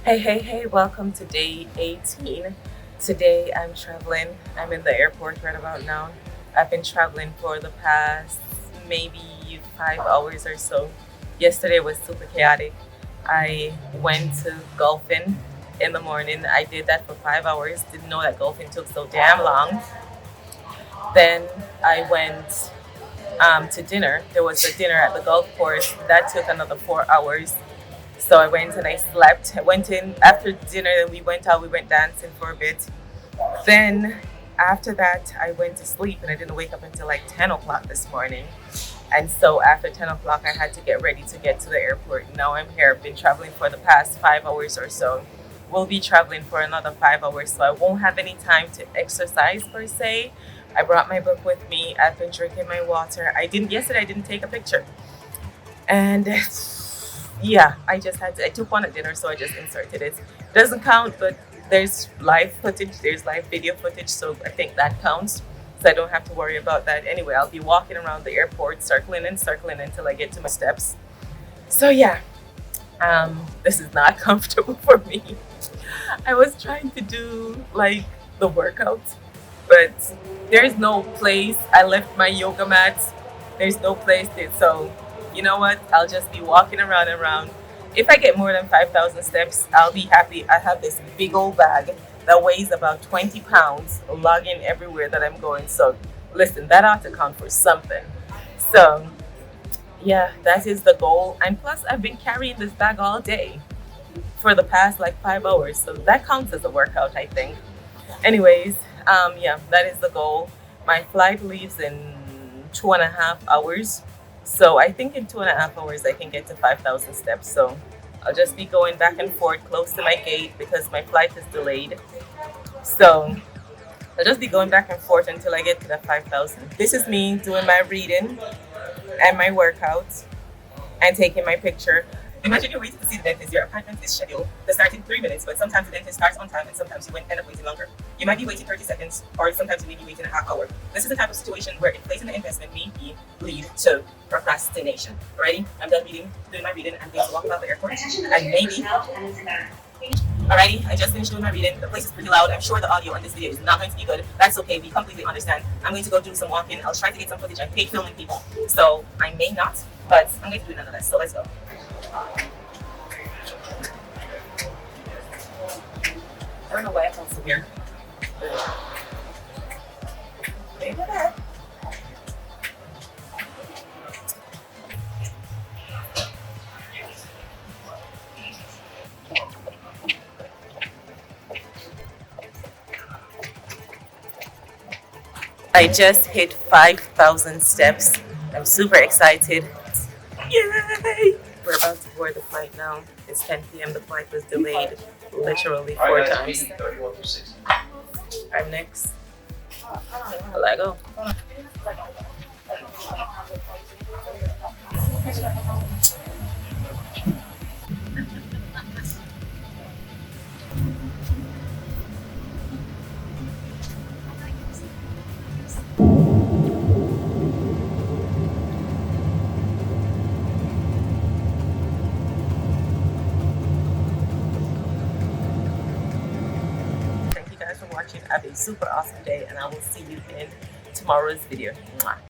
Hey, welcome to day 18. Today I'm traveling. I'm in the airport right about now. I've been traveling for the past maybe 5 hours or so. Yesterday was super chaotic. I went to golfing in the morning. I did that for 5 hours. Didn't know that golfing took so damn long. Then I went to dinner. There was a dinner at the golf course. That took another 4 hours. So I went and I slept. I went in after dinner, then we went out, we went dancing for a bit. Then after that, I went to sleep and I didn't wake up until like 10 o'clock this morning. And so after 10 o'clock, I had to get ready to get to the airport. Now I'm here. I've been traveling for the past 5 hours or so. We'll be traveling for another 5 hours, so I won't have any time to exercise per se. I brought my book with me. I've been drinking my water. Yesterday I didn't take a picture. And yeah, I took one at dinner, so I just inserted it. Doesn't count, but there's live footage, there's live video footage, so I think that counts. So I don't have to worry about that. Anyway, I'll be walking around the airport, circling and circling until I get to my steps. So yeah, this is not comfortable for me. I was trying to do like the workout, but there's no place. I left my yoga mat. There's no place there, so you know what? I'll just be walking around and around. If I get more than 5,000 steps, I'll be happy. I have this big old bag that weighs about 20 pounds, lugging everywhere that I'm going. So listen, that ought to count for something. So yeah, that is the goal. And plus, I've been carrying this bag all day for the past like 5 hours. So that counts as a workout, I think. Anyways, yeah, that is the goal. My flight leaves in 2.5 hours. So I think in 2.5 hours I can get to 5,000 steps. So I'll just be going back and forth close to my gate because my flight is delayed. So I'll just be going back and forth until I get to the 5,000. This is me doing my reading and my workouts and taking my picture. Imagine you're waiting to see the dentist. Your appointment is scheduled to start in 3 minutes, but sometimes the dentist starts on time and sometimes you end up waiting longer. You might be waiting 30 seconds or sometimes you may be waiting a half hour. This is the type of situation where inflating the investment may lead to procrastination. Alrighty? I'm done doing my reading. I'm going to walk about the airport and maybe... Alrighty, I just finished doing my reading. The place is pretty loud. I'm sure the audio on this video is not going to be good. That's okay. We completely understand. I'm going to go do some walking. I'll try to get some footage. I hate filming people, so I may not, but I'm going to do it nonetheless. So let's go. I don't know why I felt so weird. Maybe that. I just hit 5,000 steps. I'm super excited. Yay! We're about to board the flight now. It's 10 p.m. The flight was delayed literally 4 times. I'm next. Let go. Thank you guys for watching. Have a super awesome day, and I will see you in tomorrow's video. Mwah.